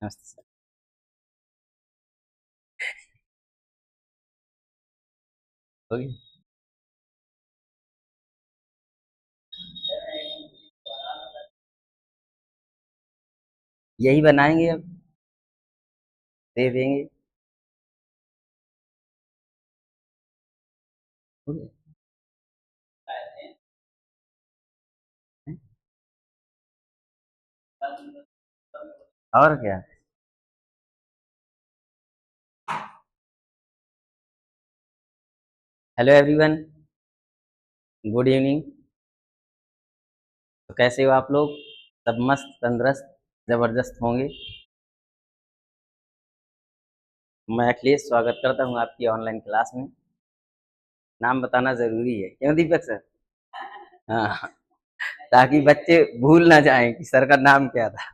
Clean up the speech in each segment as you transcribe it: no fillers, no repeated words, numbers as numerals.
नमस्ते सर। हो गया? यही बनाएंगे अब, दे देंगे। हो गया? और क्या। Hello everyone, good evening. तो कैसे हो आप लोग? सब मस्त तंदुरुस्त जबरदस्त होंगे। मैं अखिलेश स्वागत करता हूँ आपकी ऑनलाइन क्लास में। नाम बताना जरूरी है, क्यों दीपक सर? हाँ, ताकि बच्चे भूल ना जाएं कि सर का नाम क्या था।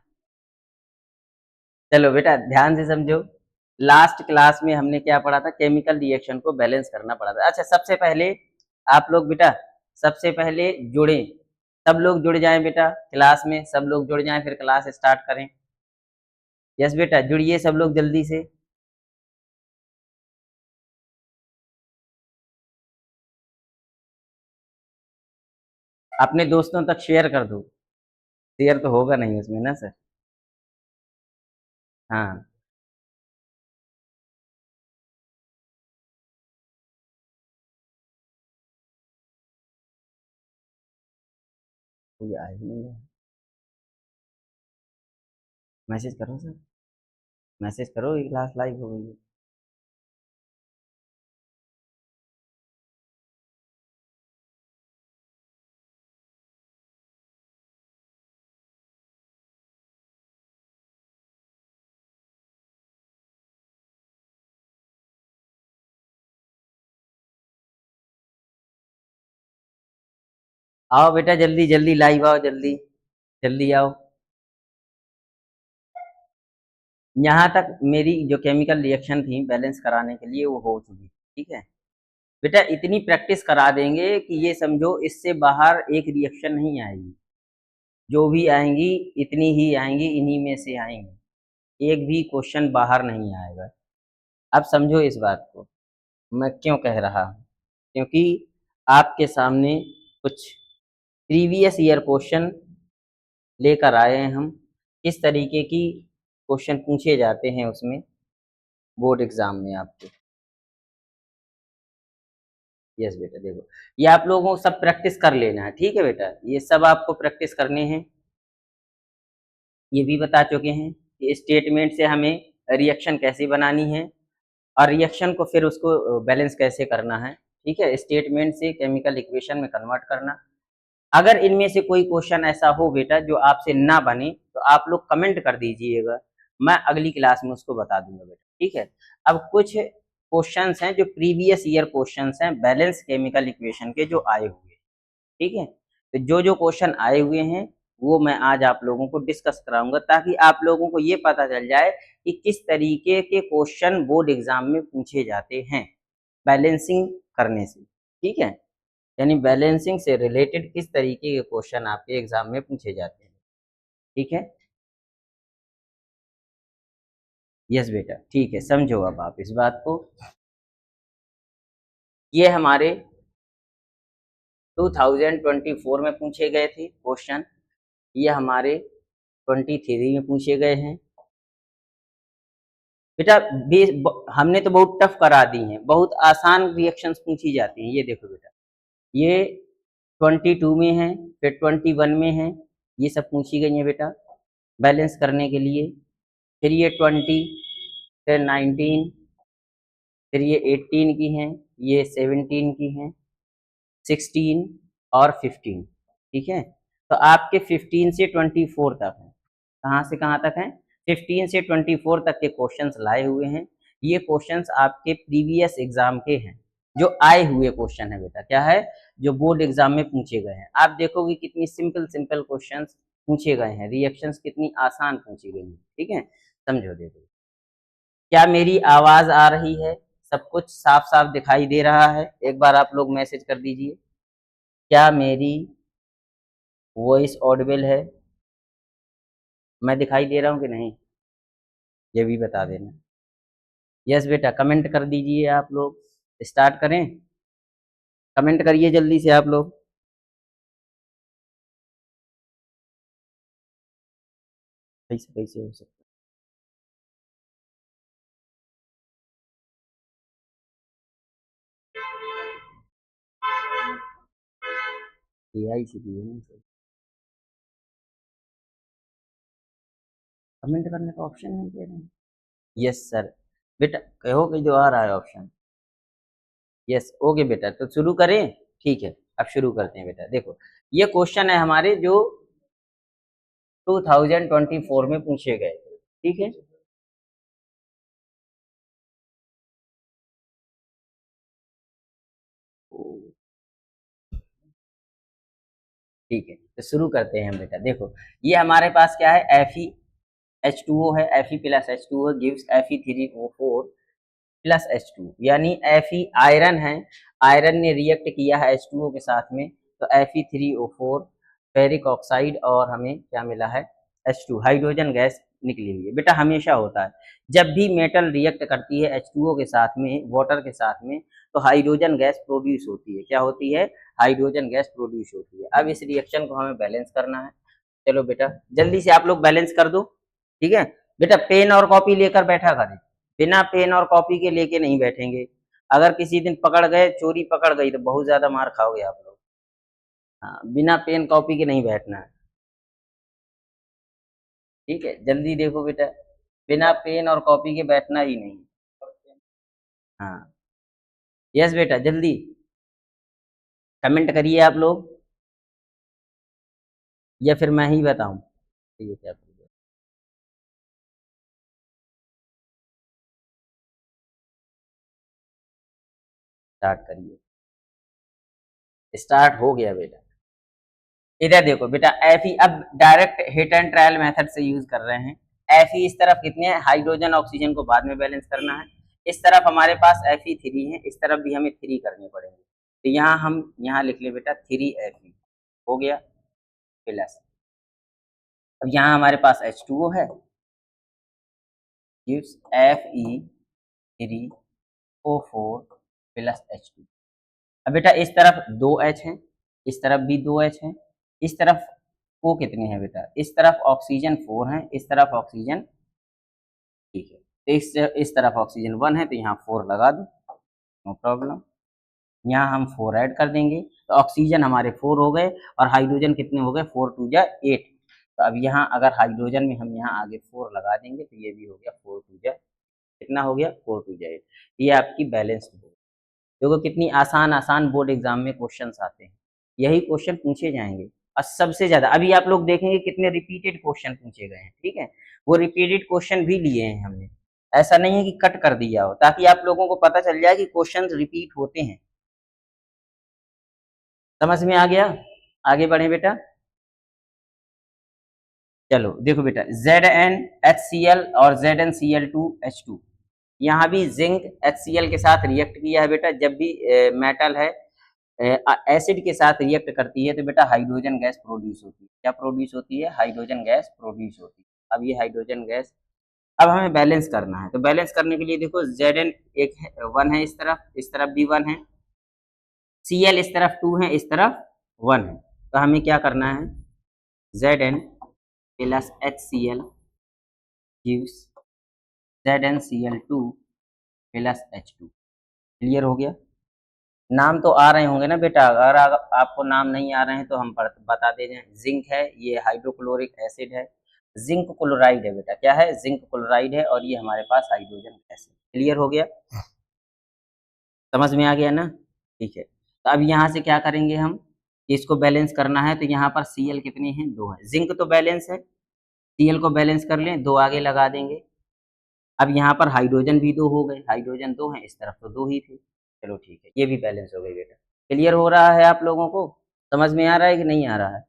चलो बेटा ध्यान से समझो। लास्ट क्लास में हमने क्या पढ़ा था? केमिकल रिएक्शन को बैलेंस करना पड़ा था। अच्छा, सबसे पहले आप लोग बेटा, सबसे पहले जुड़े। सब लोग जुड़ जाएं बेटा, क्लास में सब लोग जुड़ जाएं, फिर क्लास स्टार्ट करें। यस बेटा, जुड़िए सब लोग जल्दी से। अपने दोस्तों तक शेयर कर दो। शेयर तो होगा नहीं उसमें ना सर? हाँ। कोई आ ही नहीं है। मैसेज करो सर, मैसेज करो, ये क्लास लाइव हो गई है। आओ बेटा जल्दी जल्दी लाइव आओ, जल्दी जल्दी आओ। यहाँ तक मेरी जो केमिकल रिएक्शन थी बैलेंस कराने के लिए वो हो चुकी, ठीक है बेटा। इतनी प्रैक्टिस करा देंगे कि ये समझो इससे बाहर एक रिएक्शन नहीं आएगी। जो भी आएंगी इतनी ही आएंगी, इन्हीं में से आएंगी, एक भी क्वेश्चन बाहर नहीं आएगा। अब समझो इस बात को मैं क्यों कह रहा हूँ। क्योंकि आपके सामने कुछ प्रीवियस ईयर क्वेश्चन लेकर आए हैं हम। किस तरीके की क्वेश्चन पूछे जाते हैं उसमें, बोर्ड एग्जाम में आपके। यस बेटा देखो, ये आप लोगों को सब प्रैक्टिस कर लेना है, ठीक है बेटा? ये सब आपको प्रैक्टिस करने हैं। ये भी बता चुके हैं कि स्टेटमेंट से हमें रिएक्शन कैसे बनानी है और रिएक्शन को फिर उसको बैलेंस कैसे करना है, ठीक है? स्टेटमेंट से केमिकल इक्वेशन में कन्वर्ट करना। अगर इनमें से कोई क्वेश्चन ऐसा हो बेटा जो आपसे ना बने तो आप लोग कमेंट कर दीजिएगा, मैं अगली क्लास में उसको बता दूंगा बेटा, ठीक है? अब कुछ क्वेश्चंस हैं जो प्रीवियस ईयर क्वेश्चंस हैं बैलेंस केमिकल इक्वेशन के, जो आए हुए हैं, ठीक है? तो जो जो क्वेश्चन आए हुए हैं वो मैं आज आप लोगों को डिस्कस कराऊंगा, ताकि आप लोगों को ये पता चल जाए कि किस तरीके के क्वेश्चन बोर्ड एग्जाम में पूछे जाते हैं बैलेंसिंग करने से, ठीक है? यानी बैलेंसिंग से रिलेटेड किस तरीके के क्वेश्चन आपके एग्जाम में पूछे जाते हैं, ठीक है? यस बेटा, ठीक है, समझो अब आप इस बात को। ये हमारे 2024 में पूछे गए थे क्वेश्चन, ये हमारे 23 में पूछे गए हैं बेटा। हमने तो बहुत टफ करा दी हैं, बहुत आसान रिएक्शंस पूछी जाती हैं। ये देखो बेटा, ये 22 में है, फिर 21 में है, ये सब पूछी गई है बेटा बैलेंस करने के लिए। फिर ये 20, फिर 19, फिर ये 18 की हैं, ये 17 की हैं, 16 और 15, ठीक है? तो आपके 15 से 24 तक है। कहाँ से कहाँ तक हैं? 15 से 24 तक के क्वेश्चंस लाए हुए हैं। ये क्वेश्चंस आपके प्रीवियस एग्जाम के हैं, जो आए हुए क्वेश्चन है बेटा। क्या है? जो बोर्ड एग्जाम में पूछे गए हैं। आप देखोगे कितनी सिंपल सिंपल क्वेश्चंस पूछे गए हैं, रिएक्शंस कितनी आसान पूछी गई हैं, ठीक है? समझो देखो, क्या मेरी आवाज आ रही है? सब कुछ साफ साफ दिखाई दे रहा है? एक बार आप लोग मैसेज कर दीजिए, क्या मेरी वॉइस ऑडिबल है? मैं दिखाई दे रहा हूँ कि नहीं? ये भी बता देना। यस बेटा, कमेंट कर दीजिए आप लोग। स्टार्ट करें, कमेंट करिए जल्दी से आप लोग। कैसे कैसे हो सकता है, AI से भी है ना सर। कमेंट करने का ऑप्शन नहीं दे रहे हैं। यस सर, बेटा कहो कि जो आ रहा है ऑप्शन। यस ओके बेटा, तो शुरू करें। ठीक है, अब शुरू करते हैं बेटा। देखो ये क्वेश्चन है हमारे जो 2024 में पूछे गए थे, ठीक है। ठीक है, तो शुरू करते हैं हम बेटा। देखो ये हमारे पास क्या है, Fe H2O है, Fe plus H2O gives Fe3O4 plus H2, यानी Fe आयरन है, आयरन ने रिएक्ट किया है H2O के साथ में, तो Fe3O4 फेरिक ऑक्साइड और हमें क्या मिला है, H2 हाइड्रोजन गैस निकली हुई है। बेटा हमेशा होता है जब भी मेटल रिएक्ट करती है H2O के साथ में, वाटर के साथ में, तो हाइड्रोजन गैस प्रोड्यूस होती है। क्या होती है, हाइड्रोजन गैस प्रोड्यूस होती है। अब इस रिएक्शन को हमें बैलेंस करना है। चलो बेटा जल्दी से आप लोग बैलेंस कर दो, ठीक है। बेटा पेन और कॉपी लेकर बैठा करें, बिना पेन और कॉपी के लेके नहीं बैठेंगे। अगर किसी दिन पकड़ गए, चोरी पकड़ गई, तो बहुत ज्यादा मार खाओगे आप लोग। हाँ, बिना पेन कॉपी के नहीं बैठना है, ठीक है। जल्दी देखो बेटा, बिना पेन और कॉपी के बैठना ही नहीं। हाँ, यस बेटा जल्दी कमेंट करिए आप लोग, या फिर मैं ही बताऊं। ठीक है, क्या स्टार्ट करिए। स्टार्ट हो गया बेटा। इधर देखो बेटा, Fe अब direct hit and trial method से यूज कर रहे हैं। Fe इस तरफ कितने हैं, हाइड्रोजन ऑक्सीजन को बाद में बैलेंस करना है। इस तरफ हमारे पास Fe3 है, इस तरफ भी हमें 3 करने पड़ेंगे। तो यहाँ हम यहाँ लिख ले बेटा 3Fe हो गया प्लस। अब यहाँ हमारे पास H2O है, गिव्स Fe3O4 प्लस H2। अब बेटा इस तरफ 2H हैं, इस तरफ भी 2H हैं, इस तरफ O कितने हैं बेटा, इस तरफ ऑक्सीजन 4 हैं, इस तरफ ऑक्सीजन, ठीक है। तो इस तरफ ऑक्सीजन 1 है, तो यहाँ 4 लगा दो, नो प्रॉब्लम। यहाँ हम 4 ऐड कर देंगे, तो ऑक्सीजन हमारे 4 हो गए और हाइड्रोजन कितने हो गए, 4 2 जा 8। तो अब यहाँ अगर हाइड्रोजन में हम यहाँ आगे 4 लगा देंगे, तो ये भी हो गया 4 2 जा, कितना हो गया, 4 2 जा 8। ये आपकी बैलेंस हो गई। देखो कितनी आसान आसान बोर्ड एग्जाम में क्वेश्चंस आते हैं, यही क्वेश्चन पूछे जाएंगे। और सबसे ज्यादा अभी आप लोग देखेंगे कितने रिपीटेड क्वेश्चन पूछे गए हैं, ठीक है। वो रिपीटेड क्वेश्चन भी लिए हैं हमने, ऐसा नहीं है कि कट कर दिया हो, ताकि आप लोगों को पता चल जाए कि क्वेश्चन रिपीट होते हैं। समझ में आ गया, आगे बढ़े बेटा। चलो देखो बेटा, ZnHCl और ZnCl2H2, यहाँ भी जिंक HCl के साथ रिएक्ट किया है बेटा। जब भी मेटल है एसिड के साथ रिएक्ट करती है, तो बेटा हाइड्रोजन गैस प्रोड्यूस होती है। क्या प्रोड्यूस होती है, हाइड्रोजन गैस प्रोड्यूस होती है। अब ये हाइड्रोजन गैस अब हमें बैलेंस करना है, तो बैलेंस करने के लिए देखो Zn एक है, 1 है इस तरफ भी 1 है, Cl इस तरफ 2 है, इस तरफ 1 है। तो हमें क्या करना है, Zn plus HCl gives ZnCl2 plus H2। Clear हो गया। नाम तो आ रहे होंगे ना बेटा, अगर आपको नाम नहीं आ रहे हैं तो हम बता दे रहे हैं। जिंक है, ये हाइड्रोक्लोरिक एसिड है, जिंक क्लोराइड है बेटा। क्या है, जिंक क्लोराइड है, और ये हमारे पास हाइड्रोजन गैस है। क्लियर हो गया, समझ में आ गया ना, ठीक है। तो अब यहाँ से क्या करेंगे हम, इसको बैलेंस करना है, तो यहाँ पर Cl कितने हैं, 2 है। जिंक तो बैलेंस है, Cl को बैलेंस कर लें, 2 आगे लगा देंगे। अब यहाँ पर हाइड्रोजन भी 2 हो गए, हाइड्रोजन 2 हैं, इस तरफ तो 2 ही थे। चलो ठीक है, ये भी बैलेंस हो गई बेटा। क्लियर हो रहा है आप लोगों को, समझ में आ रहा है कि नहीं आ रहा है।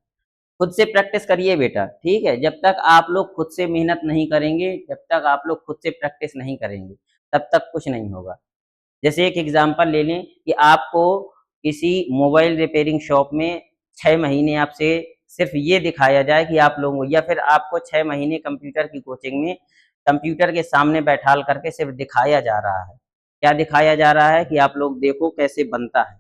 खुद से प्रैक्टिस करिए बेटा, ठीक है। जब तक आप लोग खुद से मेहनत नहीं करेंगे, जब तक आप लोग खुद से प्रैक्टिस नहीं करेंगे, तब तक कुछ नहीं होगा। जैसे एक एग्जांपल ले लें कि आपको किसी मोबाइल रिपेयरिंग शॉप में 6 महीने आपसे सिर्फ ये दिखाया जाए कि आप लोगों को, या फिर आपको 6 महीने कंप्यूटर की कोचिंग में कंप्यूटर के सामने बैठाल करके सिर्फ दिखाया जा रहा है। क्या दिखाया जा रहा है कि आप लोग देखो कैसे बनता है,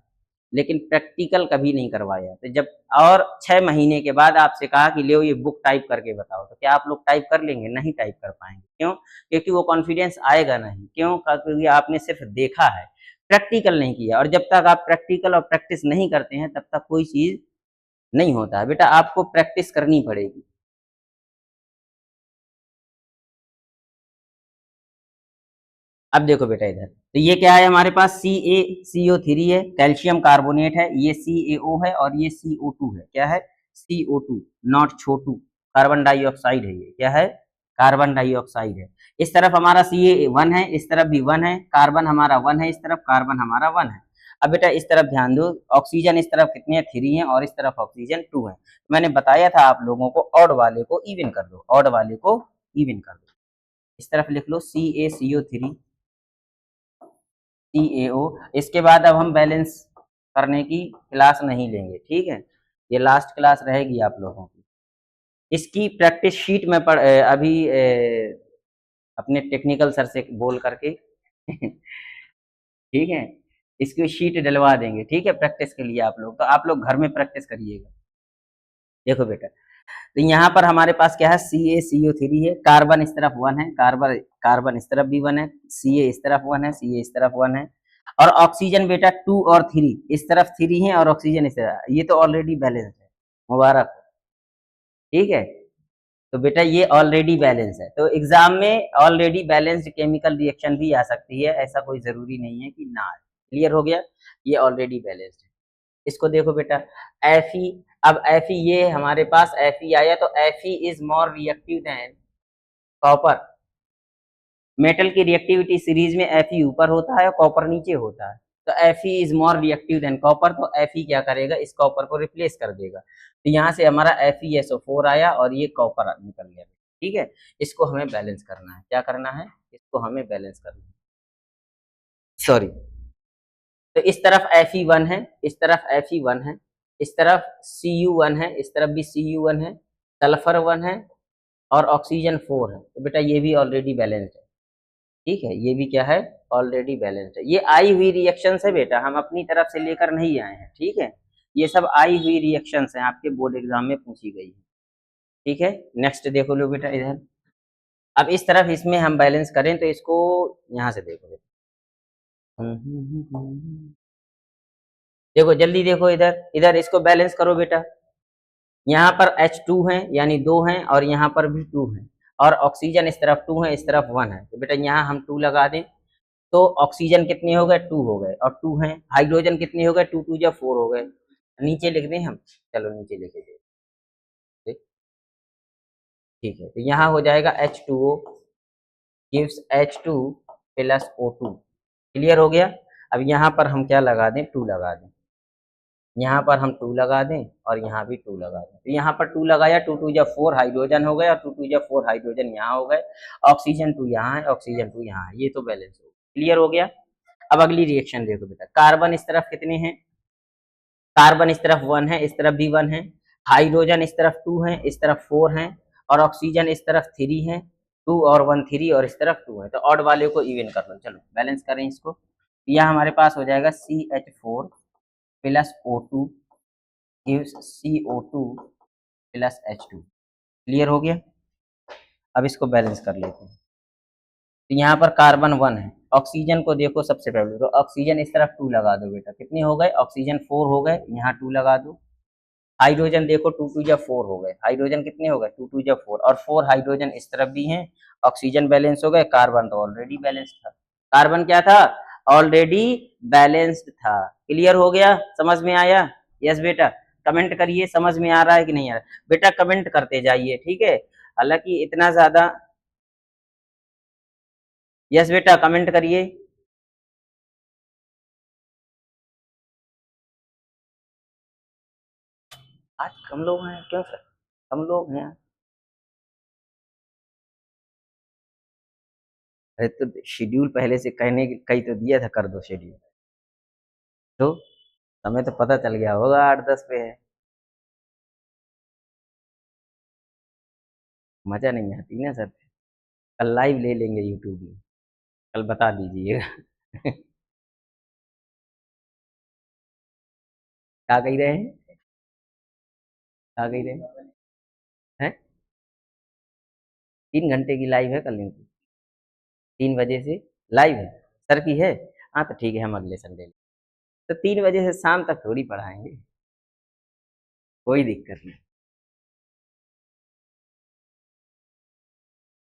लेकिन प्रैक्टिकल कभी नहीं करवाया। तो जब और 6 महीने के बाद आपसे कहा कि लो ये बुक टाइप करके बताओ, तो क्या आप लोग टाइप कर लेंगे? नहीं टाइप कर पाएँगे। क्यों? क्योंकि वो कॉन्फिडेंस आएगा नहीं। क्यों? क्योंकि आपने सिर्फ देखा है, प्रैक्टिकल नहीं किया, और जब तक आप प्रैक्टिकल और प्रैक्टिस नहीं करते हैं, तब तक कोई चीज़ नहीं होता है। बेटा आपको प्रैक्टिस करनी पड़ेगी। अब देखो बेटा इधर, तो ये क्या है हमारे पास, CaCO3 है, कैल्शियम कार्बोनेट है, ये CaO है और ये CO2 है। क्या है? CO2, not Chhotu, carbon dioxide है ये। क्या है? कार्बन डाइऑक्साइड है। इस तरफ हमारा Ca1 है, इस तरफ भी 1 है, कार्बन हमारा 1 है, इस तरफ कार्बन हमारा 1 है। अब बेटा इस तरफ ध्यान दो, ऑक्सीजन इस तरफ कितने हैं? 3 हैं, और इस तरफ ऑक्सीजन 2 है। मैंने बताया था आप लोगों को, ऑड वाले को इवन कर दो, ऑड वाले को इवन कर दो। इस तरफ लिख लो CaCO3, CaO। इसके बाद अब हम बैलेंस करने की क्लास नहीं लेंगे, ठीक है? ये लास्ट क्लास रहेगी आप लोगों की। इसकी प्रैक्टिस शीट में अभी अपने टेक्निकल सर से बोल करके ठीक है, इसकी शीट डलवा देंगे, ठीक है? प्रैक्टिस के लिए आप लोग, तो आप लोग घर में प्रैक्टिस करिएगा। देखो बेटा, तो यहाँ पर हमारे पास क्या है, CaCO3 है, कार्बन इस तरफ 1 है, कार्बन कार्बन इस तरफ भी 1 है, Ca इस तरफ 1 है, Ca इस तरफ 1 है, और ऑक्सीजन बेटा 2 और 3, इस तरफ 3 है और ऑक्सीजन इस तरफ, ये तो ऑलरेडी बैलेंस है, मुबारक हो, ठीक है? तो बेटा ये ऑलरेडी बैलेंस है, तो एग्जाम में ऑलरेडी बैलेंस्ड केमिकल रिएक्शन भी आ सकती है, ऐसा कोई जरूरी नहीं है कि ना आए। क्लियर हो गया? ये ऑलरेडी बैलेंस्ड है। इसको देखो बेटा, Fe, अब Fe ये हमारे पास Fe आया, तो Fe is more reactive than copper. Metal की रिएक्टिविटी सीरीज में Fe ऊपर होता है और कॉपर नीचे होता है, तो Fe is more reactive than copper, तो Fe क्या करेगा, इस कॉपर को रिप्लेस कर देगा। तो यहाँ से हमारा FeSO4 आया और ये कॉपर निकल गया, ठीक है? इसको हमें बैलेंस करना है। क्या करना है? इसको हमें बैलेंस करना है, सॉरी। तो इस तरफ Fe1 है, इस तरफ Fe1 है, इस तरफ Cu1 है, इस तरफ भी Cu1 है, सल्फर 1 है और ऑक्सीजन 4 है। तो बेटा ये भी ऑलरेडी बैलेंस्ड है, ठीक है? ये भी क्या है? ऑलरेडी बैलेंस्ड है। ये आई हुई रिएक्शंस है बेटा, हम अपनी तरफ से लेकर नहीं आए हैं, ठीक है? ये सब आई हुई रिएक्शंस हैं, आपके बोर्ड एग्जाम में पूछी गई है, ठीक है? नेक्स्ट देखो लो बेटा इधर, अब इस तरफ इसमें हम बैलेंस करें तो इसको यहाँ से देखो बेटा, देखो जल्दी देखो इधर, इधर इसको बैलेंस करो बेटा। यहाँ पर H2 है, यानी 2 हैं, और यहाँ पर भी 2 हैं, और ऑक्सीजन इस तरफ 2 है, इस तरफ 1 है, तो बेटा यहाँ हम 2 लगा दें, तो ऑक्सीजन कितने हो गए? 2 हो गए, और 2 हैं। हाइड्रोजन कितने हो गए? 2 2 जा 4 हो गए। नीचे लिख दें हम, चलो नीचे लिखे दे, ठीक है? तो यहाँ हो जाएगा H2O gives H2 plus O2। Clear हो गया? अब यहाँ पर हम क्या लगा दें? 2 लगा दें, यहाँ पर हम 2 लगा दें और यहाँ भी 2 लगा दें। तो यहाँ पर 2 लगाया, 2 2 जा 4 हाइड्रोजन हो गए, और 2 2 जा 4 हाइड्रोजन यहाँ हो गए, ऑक्सीजन 2 यहाँ है, ऑक्सीजन 2 यहाँ है, ये तो बैलेंस हो गया। क्लियर हो गया? अब अगली रिएक्शन देखो बेटा, कार्बन इस तरफ कितने हैं? कार्बन इस तरफ 1 है, इस तरफ भी 1 है, हाइड्रोजन इस तरफ 2 है, इस तरफ 4 है, और ऑक्सीजन इस तरफ 3 है, 2 और 1 3, और इस तरफ 2 है, तो ऑड वाले को इवन कर लो। चलो बैलेंस करें इसको, यह हमारे पास हो जाएगा CH4 plus O2 gives CO2 plus H2। Clear हो गया? अब इसको बैलेंस कर लेते हैं। तो यहाँ पर कार्बन 1 है, ऑक्सीजन को देखो सबसे पहले, तो ऑक्सीजन इस तरफ 2 लगा दो बेटा, कितने हो गए? ऑक्सीजन 4 हो गए, यहाँ 2 लगा दो। हाइड्रोजन देखो 2 2 जा 4 हो गए, हाइड्रोजन कितने हो गए? 2 2 जा 4, और 4 हाइड्रोजन इस तरफ भी हैं, ऑक्सीजन बैलेंस हो गए, कार्बन तो ऑलरेडी बैलेंस था। कार्बन क्या था? ऑलरेडी बैलेंस्ड था। क्लियर हो गया? समझ में आया? यस बेटा, कमेंट करिए समझ में आ रहा है कि नहीं आ रहा है। बेटा कमेंट करते जाइए, ठीक है? हालांकि इतना ज्यादा, यस बेटा कमेंट करिए। आज कम लोग हैं क्यों सर? कम लोग हैं? अरे तो शेड्यूल पहले से कहने कही तो दिया था, कर दो शेड्यूल, तो हमें तो पता चल गया होगा 8 10 पे है। मजा नहीं आती ना सर। कल लाइव ले लेंगे यूट्यूब में, कल बता दीजिएगा। क्या कह रहे हैं, क्या कह रहे हैं? 3 घंटे की लाइव है कल इनकी, 3 बजे से लाइव है सर की है। हाँ तो ठीक है, हम अगले संडे तो 3 बजे से शाम तक थोड़ी पढ़ाएंगे, कोई दिक्कत नहीं।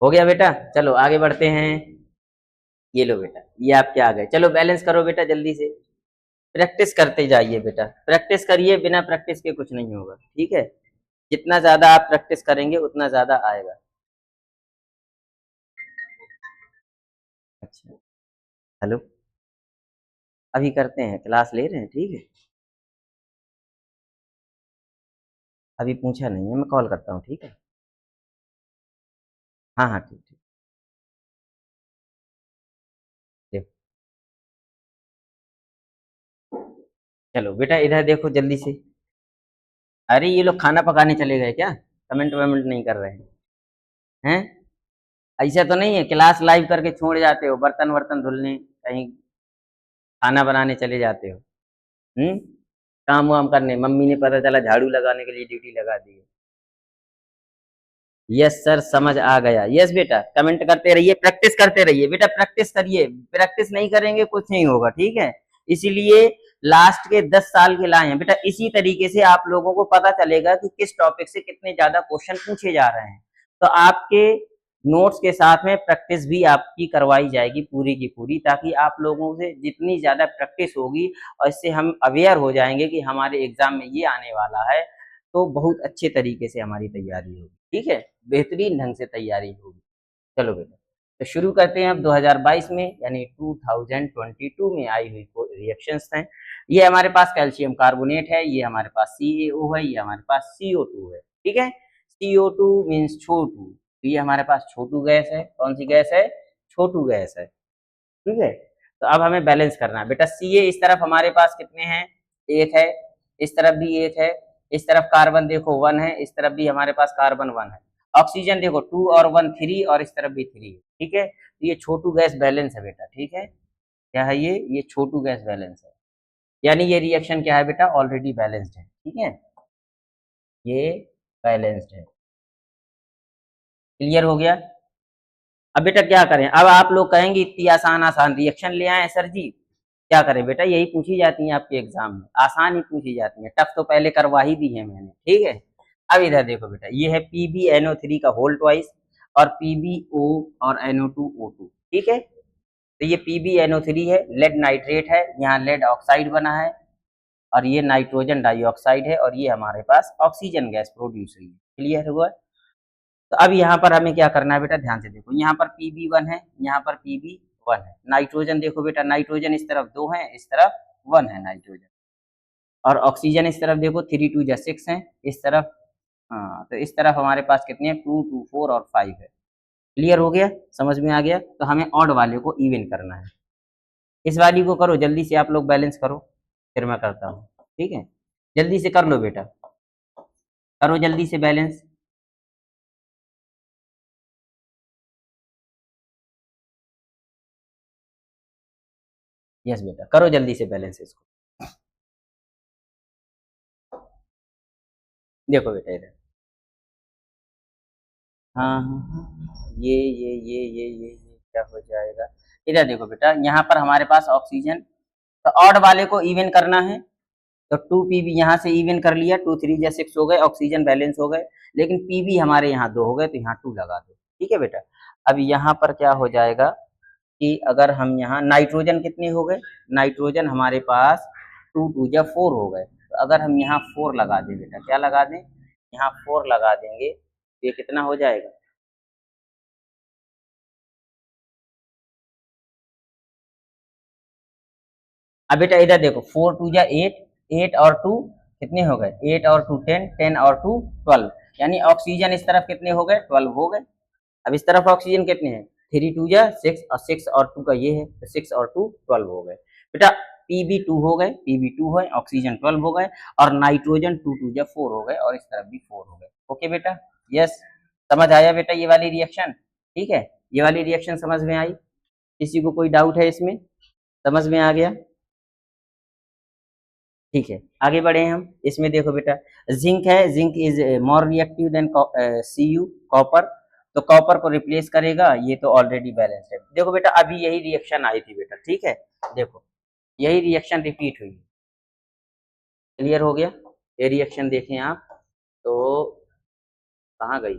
हो गया बेटा, चलो आगे बढ़ते हैं। ये लो बेटा, ये आपके आ गए। चलो बैलेंस करो बेटा जल्दी से, प्रैक्टिस करते जाइए बेटा, प्रैक्टिस करिए, बिना प्रैक्टिस के कुछ नहीं होगा, ठीक है। जितना ज्यादा आप प्रैक्टिस करेंगे उतना ज्यादा आएगा। अच्छा, हेलो, अभी करते हैं, क्लास ले रहे हैं, ठीक है। अभी पूछा नहीं है, मैं कॉल करता हूँ, ठीक है। हाँ हाँ ठीक ठीक। देखो, चलो बेटा इधर देखो जल्दी से। अरे ये लोग खाना पकाने चले गए क्या, कमेंट वमेंट नहीं कर रहे हैं? ऐसा तो नहीं है क्लास लाइव करके छोड़ जाते हो, बर्तन वर्तन धुलने कहीं खाना बनाने चले जाते हो? हम्म, काम वाम करने, मम्मी ने पता चला झाड़ू लगाने के लिए ड्यूटी लगा दी है। यस सर, समझ आ गया। यस बेटा, कमेंट करते रहिए, प्रैक्टिस करते रहिए बेटा, प्रैक्टिस करिए, प्रैक्टिस नहीं करेंगे कुछ नहीं होगा, ठीक है। इसीलिए लास्ट के 10 साल के लाए हैं बेटा, इसी तरीके से आप लोगों को पता चलेगा कि किस टॉपिक से कितने ज्यादा क्वेश्चन पूछे जा रहे हैं। तो आपके नोट्स के साथ में प्रैक्टिस भी आपकी करवाई जाएगी पूरी की पूरी, ताकि आप लोगों से जितनी ज्यादा प्रैक्टिस होगी और इससे हम अवेयर हो जाएंगे कि हमारे एग्जाम में ये आने वाला है, तो बहुत अच्छे तरीके से हमारी तैयारी होगी, ठीक है, बेहतरीन ढंग से तैयारी होगी। चलो बेटा, तो शुरू करते हैं अब 2022 में, यानी 2022 में आई हुई रिएक्शंस हैं। ये हमारे पास कैल्शियम कार्बोनेट है, ये हमारे पास CaO है, ये हमारे पास CO2 है, ठीक है। CO2 मीन्स छोटू, तो ये हमारे पास छोटू गैस है। कौन सी गैस है? छोटू गैस है, ठीक है। तो अब हमें बैलेंस करना है बेटा। Ca इस तरफ हमारे पास कितने हैं? एक है, इस तरफ भी एक है, इस तरफ कार्बन देखो 1 है, इस तरफ भी हमारे पास कार्बन 1 है। ऑक्सीजन देखो 2 और 1 3, और इस तरफ भी 3 है, ठीक है। तो ये छोटू गैस बैलेंस है बेटा, ठीक है। क्या है ये छोटू गैस बैलेंस है, यानी ये रिएक्शन क्या है बेटा? ऑलरेडी बैलेंस्ड है, ठीक है, ये बैलेंस्ड है। क्लियर हो गया? अब बेटा क्या करें, अब आप लोग कहेंगे इतनी आसान आसान रिएक्शन ले आए सर जी, क्या करें बेटा? यही पूछी जाती है आपके एग्जाम में, आसान ही पूछी जाती है, टफ तो पहले करवा ही दी है मैंने, ठीक है। अब इधर देखो बेटा, ये है PbNO3 का होल ट्वाइस, और PbO और NO2O2, ठीक है। तो ये PbNO3 है, लेड नाइट्रेट है, यहाँ लेड ऑक्साइड बना है, और ये नाइट्रोजन डाइऑक्साइड है, और ये हमारे पास ऑक्सीजन गैस प्रोड्यूस हुई है। क्लियर हुआ? तो अब यहाँ पर हमें क्या करना है बेटा, ध्यान से देखो, यहाँ पर Pb1 है, यहाँ पर Pb1 है। नाइट्रोजन देखो बेटा, नाइट्रोजन इस तरफ 2 है, इस तरफ 1 है नाइट्रोजन, और ऑक्सीजन इस तरफ देखो 3 2 जा 6 है, इस तरफ, हाँ तो इस तरफ हमारे पास कितने हैं? 2 2 4 और 5 है। क्लियर हो गया? समझ में आ गया? तो हमें ऑड वाले को इवन करना है। इस वाली को करो जल्दी से, आप लोग बैलेंस करो, फिर मैं करता हूँ, ठीक है। जल्दी से कर लो बेटा, करो जल्दी से बैलेंस। यस बेटा, करो जल्दी से बैलेंस इसको। देखो बेटा इधर, हाँ हाँ हाँ, ये क्या हो जाएगा? इधर देखो बेटा, यहाँ पर हमारे पास ऑक्सीजन, तो ऑड वाले को इवन करना है, तो 2 Pb यहाँ से इवन कर लिया, 2 3 जा 6 हो गए, ऑक्सीजन बैलेंस हो गए, लेकिन Pb हमारे यहाँ 2 हो गए, तो यहाँ 2 लगा दो, ठीक है बेटा। अब यहाँ पर क्या हो जाएगा कि अगर हम यहाँ नाइट्रोजन कितने हो गए? नाइट्रोजन हमारे पास 2 2 जा 4 हो गए, तो अगर हम यहाँ 4 लगा दें बेटा, क्या लगा दें? यहाँ 4 लगा देंगे, तो ये कितना हो जाएगा? अब बेटा इधर देखो, 4 2 जा 8, 8 और 2 कितने हो गए? 8 और 2 10, 10 और 2 12, यानी ऑक्सीजन इस तरफ कितने हो गए? 12 हो गए। अब इस तरफ ऑक्सीजन कितने हैं? 3 2 जा 6, और 6 और 2 का ये है, तो 6 और 2 12 हो गए बेटा। Pb2 हो गए, Pb2 है, ऑक्सीजन 12 हो गए, और नाइट्रोजन 2 2 जा 4 हो गए, और इस तरफ भी 4 हो गए। ओके बेटा, यस, समझ आया बेटा ये वाली रिएक्शन, ठीक है। ये वाली रिएक्शन समझ में आई? किसी को कोई डाउट है इसमें? समझ में आ गया? ठीक है, आगे बढ़े हम। इसमें देखो बेटा, जिंक है, zinc is more reactive than Cu, copper, तो कॉपर को रिप्लेस करेगा, ये तो ऑलरेडी बैलेंस्ड है। देखो बेटा, अभी यही रिएक्शन आई थी बेटा, ठीक है, देखो यही रिएक्शन रिपीट हुई। क्लियर हो गया? ये रिएक्शन देखें आप, तो कहाँ गई?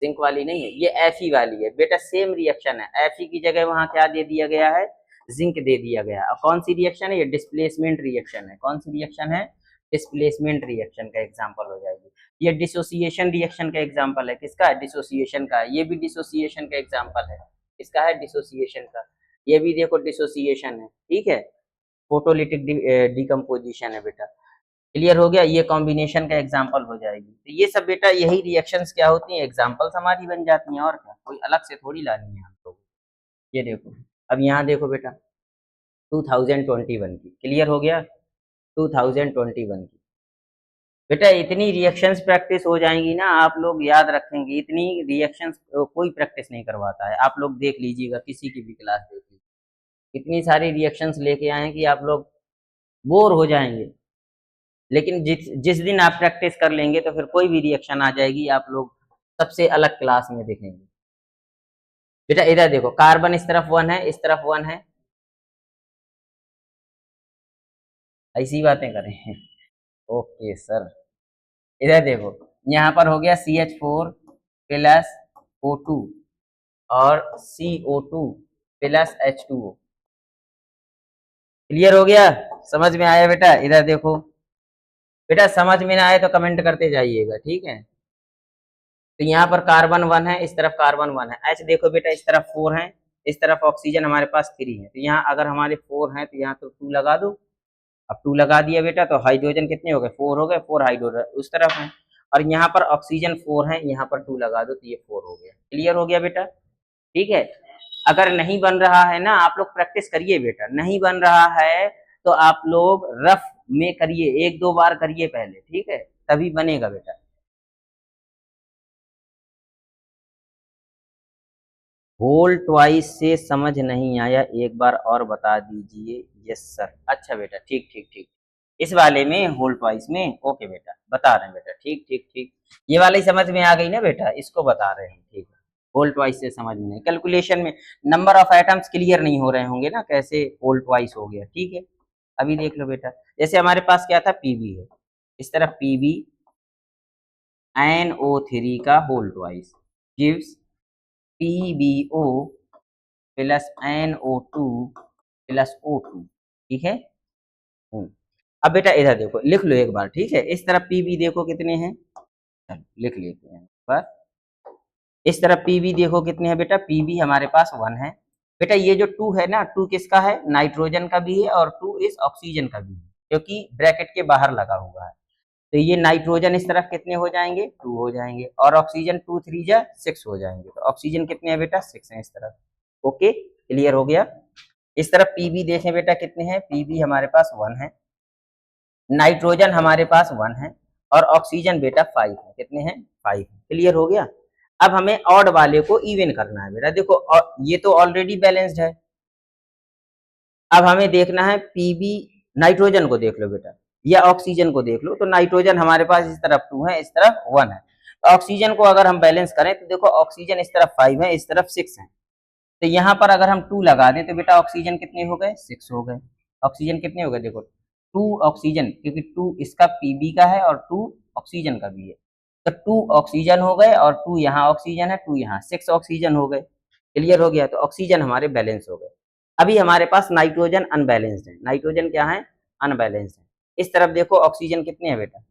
जिंक वाली नहीं है, ये Fe वाली है बेटा, सेम रिएक्शन है। Fe की जगह वहां क्या दे दिया गया है? जिंक दे दिया गया। अब कौन सी रिएक्शन है? ये डिस्प्लेसमेंट रिएक्शन है। कौन सी रिएक्शन है? डिस्प्लेसमेंट रिएक्शन का एग्जांपल हो जाएगी। ये डिसोसिएशन रिएक्शन का एग्जांपल है। किसका है? डिसोसिएशन का। ये भी डिसोसिएशन का एग्जांपल है। किसका है? डिसोसिएशन का। ये भी देखो डिसोसिएशन है, ठीक है, फोटोलिटिक डिकम्पोजिशन है बेटा। क्लियर हो गया? ये कॉम्बिनेशन का एग्जांपल हो जाएगी। तो ये सब बेटा यही रिएक्शंस क्या होती हैं? एग्जांपल्स हमारी बन जाती हैं, और क्या, कोई अलग से थोड़ी लानी है हम लोग। ये देखो, अब यहाँ देखो बेटा, 2021 की। क्लियर हो गया? 2021 की बेटा, इतनी रिएक्शंस प्रैक्टिस हो जाएंगी ना, आप लोग याद रखेंगे। इतनी रिएक्शंस कोई प्रैक्टिस नहीं करवाता है। आप लोग देख लीजिएगा, किसी की भी क्लास देख लीजिए, इतनी सारी रिएक्शंस लेके आए हैं कि आप लोग बोर हो जाएंगे। लेकिन जिस जिस दिन आप प्रैक्टिस कर लेंगे तो फिर कोई भी रिएक्शन आ जाएगी, आप लोग सबसे अलग क्लास में दिखेंगे। बेटा इधर देखो, कार्बन इस तरफ 1 है, इस तरफ 1 है, ऐसी बातें करें। ओके सर, इधर देखो, यहाँ पर हो गया CH4 प्लस O2 और CO2 प्लस H2O। क्लियर हो गया? समझ में आया बेटा? इधर देखो बेटा, समझ में ना आए तो कमेंट करते जाइएगा, ठीक है। तो यहाँ पर कार्बन 1 है, इस तरफ कार्बन 1 है। ऐसे देखो बेटा, इस तरफ 4 है, इस तरफ ऑक्सीजन हमारे पास 3 है। तो यहाँ अगर हमारे 4 है तो यहाँ तो 2 लगा दो। अब 2 लगा दिया बेटा, तो हाइड्रोजन कितने हो गए? 4 हो गए। 4 हाइड्रोजन उस तरफ है, और यहाँ पर ऑक्सीजन 4 है, यहाँ पर 2 लगा दो तो ये 4 हो गया। क्लियर हो गया बेटा? ठीक है। अगर नहीं बन रहा है ना, आप लोग प्रैक्टिस करिए बेटा। नहीं बन रहा है तो आप लोग रफ में करिए, 1-2 बार करिए पहले, ठीक है, तभी बनेगा बेटा। होल ट्वाइस से समझ नहीं आया, एक बार और बता दीजिए। Yes sir. अच्छा बेटा, ठीक ठीक ठीक। इस वाले में होल ट्वाइस में, ओके बेटा, बता रहे हैं बेटा, ठीक ठीक ठीक। ये वाली समझ में आ गई ना बेटा, इसको बता रहे हैं, ठीक है। होल ट्वाइस से समझ में नहीं, कैलकुलेशन में नंबर ऑफ एटम्स क्लियर नहीं हो रहे होंगे ना, कैसे होल ट्वाइस हो गया, ठीक है। अभी देख लो बेटा, जैसे हमारे पास क्या था? पीबी है, इस तरफ पीबी NO3 का whole twice gives PbO plus NO2 plus O2, ठीक है। अब बेटा इधर देखो, लिख लो एक बार, ठीक है। इस तरफ Pb देखो कितने हैं, चलो लिख लेते हैं पर। इस तरफ Pb देखो कितने हैं बेटा? Pb हमारे पास 1 है बेटा। ये जो 2 है ना, 2 किसका है? नाइट्रोजन का भी है, और 2 इस ऑक्सीजन का भी है, क्योंकि ब्रैकेट के बाहर लगा हुआ है। तो ये नाइट्रोजन इस तरफ कितने हो जाएंगे? 2 हो जाएंगे, और ऑक्सीजन 2 3 जा 6 हो जाएंगे। तो ऑक्सीजन कितने हैं बेटा? 6 हैं इस तरफ। ओके, क्लियर हो गया? इस तरफ Pb देखें बेटा कितने हैं? Pb हमारे पास 1 है, नाइट्रोजन हमारे पास 1 है, और ऑक्सीजन बेटा 5 है। कितने हैं? 5 है। क्लियर हो गया? अब हमें ऑड वाले को इवन करना है बेटा। देखो ये तो ऑलरेडी बैलेंस्ड है। अब हमें देखना है Pb, नाइट्रोजन को देख लो बेटा, या ऑक्सीजन को देख लो। तो नाइट्रोजन हमारे पास इस तरफ 2 है, इस तरफ 1 है। तो ऑक्सीजन को अगर हम बैलेंस करें तो देखो, ऑक्सीजन इस तरफ 5 है, इस तरफ 6 है। तो यहाँ पर अगर हम 2 लगा दें तो बेटा ऑक्सीजन कितने हो गए? 6 हो गए। ऑक्सीजन कितने हो गए? देखो 2 ऑक्सीजन, क्योंकि 2 इसका Pb का है और 2 ऑक्सीजन का भी है। तो 2 ऑक्सीजन हो गए, और 2 यहाँ ऑक्सीजन है, 2 यहाँ, 6 ऑक्सीजन हो गए। क्लियर हो गया? तो ऑक्सीजन हमारे बैलेंस हो गए। अभी हमारे पास नाइट्रोजन अनबैलेंस्ड है। नाइट्रोजन क्या है? अनबैलेंस्ड है। इस तरफ देखो ऑक्सीजन कितने हैं बेटा?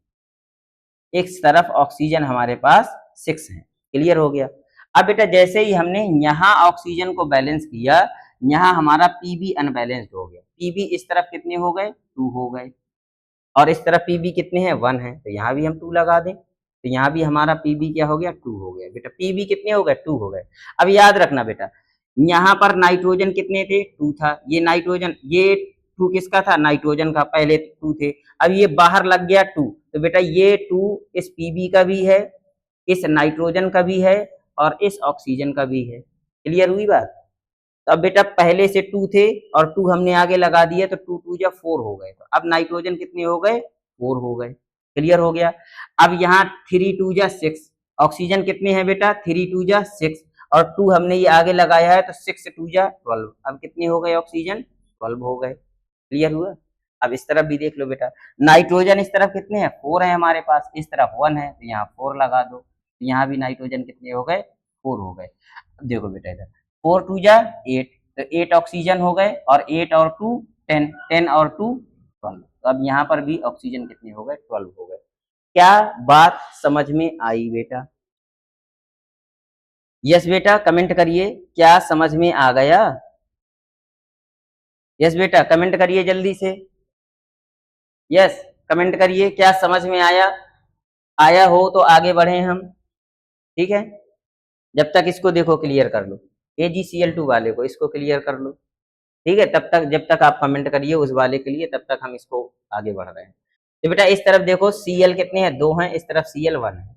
इस तरफ ऑक्सीजन हमारे पास 6 है। क्लियर हो गया? अब बेटा जैसे ही हमने यहाँ ऑक्सीजन को बैलेंस किया, यहाँ हमारा Pb अनबैलेंस्ड हो गया। Pb इस तरफ कितने हो गए? 2 हो गए, और इस तरफ Pb कितने हैं? 1 है। तो यहाँ भी हम 2 लगा दें, तो यहाँ भी हमारा Pb क्या हो गया? 2 हो गया बेटा। Pb कितने हो गए? 2 हो गए। अब याद रखना बेटा, यहाँ पर नाइट्रोजन कितने थे? 2 था। ये नाइट्रोजन, ये 2 किसका था? नाइट्रोजन का। पहले 2 थे, अब ये बाहर लग गया 2। तो बेटा ये 2 इस Pb का भी है, इस नाइट्रोजन का भी है, और इस ऑक्सीजन का भी है। क्लियर हुई बात? तो अब बेटा पहले से 2 थे और 2 हमने आगे लगा दिया तो 2 2 जा 4 हो गए। तो अब नाइट्रोजन कितने हो गए? 4 हो गए। क्लियर हो गया? अब यहाँ 3 2 जा 6, ऑक्सीजन कितने हैं बेटा? 3 2 जा 6 और 2 हमने ये आगे लगाया है तो 6 2 जा 12। अब कितने हो गए ऑक्सीजन? 12 हो गए। क्लियर हुआ? अब इस तरफ भी देख लो बेटा, नाइट्रोजन इस तरफ कितने हैं? 4 है हमारे पास, इस तरफ 1 है तो यहाँ 4 लगा दो। यहाँ भी नाइट्रोजन कितने हो गए? 4 हो गए। अब देखो बेटा इधर 4 2 जा 8, तो 8 ऑक्सीजन हो गए और 8 और 2 10, 10 और 2 12। तो अब यहाँ पर भी ऑक्सीजन कितने हो गए? 12 हो गए। क्या बात समझ में आई बेटा? यस बेटा कमेंट करिए, क्या समझ में आ गया? यस बेटा कमेंट करिए जल्दी से। यस कमेंट करिए, क्या समझ में आया? आया हो तो आगे बढ़े हम। ठीक है, जब तक इसको देखो क्लियर कर लो, AgCl2 वाले को इसको क्लियर कर लो। ठीक है, तब तक जब तक आप कमेंट करिए उस वाले के लिए, तब तक हम इसको आगे बढ़ रहे हैं। तो बेटा इस तरफ देखो Cl कितने हैं? 2 हैं, इस तरफ Cl 1 है,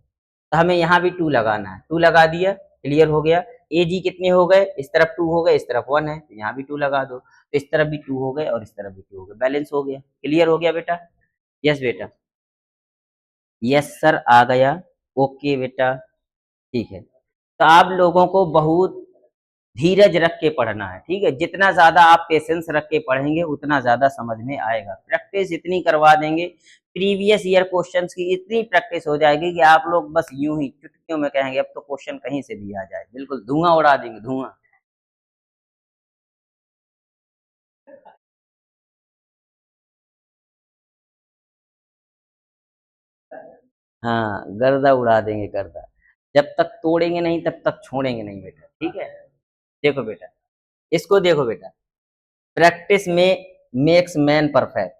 तो हमें यहाँ भी 2 लगाना है। 2 लगा दिया, क्लियर हो गया। Ag कितने हो गए? इस तरफ 2 हो गए, इस तरफ 1 है, तो यहाँ भी 2 लगा दो। तो इस तरफ भी 2 हो गए और इस तरफ भी 2 हो गए, बैलेंस हो गया। क्लियर हो गया बेटा? यस बेटा, यस सर आ गया। ओके बेटा, ठीक है। तो आप लोगों को बहुत धीरज रख के पढ़ना है। ठीक है, जितना ज्यादा आप पेशेंस रख के पढ़ेंगे उतना ज्यादा समझ में आएगा। प्रैक्टिस इतनी करवा देंगे, प्रीवियस ईयर क्वेश्चंस की इतनी प्रैक्टिस हो जाएगी कि आप लोग बस यूं ही चुटकियों में कहेंगे अब तो क्वेश्चन कहीं से भी आ जाए, बिल्कुल धुआं उड़ा देंगे, धुआं। हाँ, गर्दा उड़ा देंगे गर्दा। जब तक तोड़ेंगे नहीं तब तक छोड़ेंगे नहीं बेटा। ठीक है, देखो बेटा, इसको देखो बेटा, प्रैक्टिस में मेक्स मैन परफेक्ट।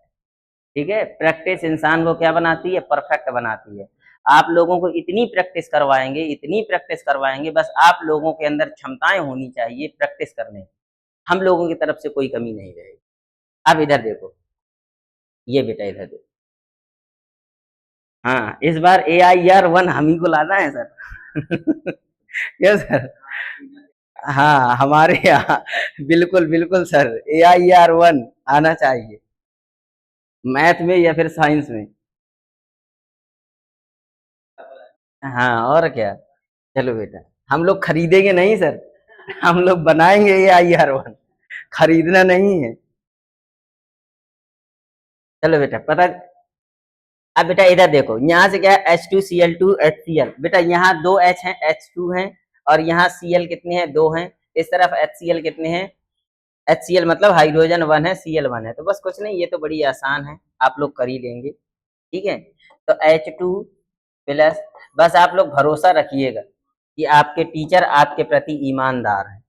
ठीक है, प्रैक्टिस इंसान को क्या बनाती है? परफेक्ट बनाती है। आप लोगों को इतनी प्रैक्टिस करवाएंगे, इतनी प्रैक्टिस करवाएंगे, बस आप लोगों के अंदर क्षमताएं होनी चाहिए प्रैक्टिस करने की। हम लोगों की तरफ से कोई कमी नहीं रहेगी। अब इधर देखो, ये बेटा इधर देखो, हाँ इस बार AIR1 हम ही को लाना है सर। यस सर, हाँ हमारे यहाँ बिल्कुल बिल्कुल सर, AIR1 आना चाहिए, मैथ में या फिर साइंस में। हाँ और क्या, चलो बेटा, हम लोग खरीदेंगे नहीं सर, हम लोग बनाएंगे AIR1, खरीदना नहीं है। चलो बेटा पता, अब बेटा इधर देखो, यहाँ से क्या है? H2Cl2 HCl, बेटा यहाँ 2 H हैं, H2 हैं और यहाँ Cl कितने हैं? 2 हैं। इस तरफ HCl कितने हैं? HCl मतलब हाइड्रोजन 1 है, Cl 1 है। तो बस कुछ नहीं, ये तो बड़ी आसान है, आप लोग कर ही लेंगे। ठीक है, तो H2 प्लस, बस आप लोग भरोसा रखिएगा कि आपके टीचर आपके प्रति ईमानदार हैं।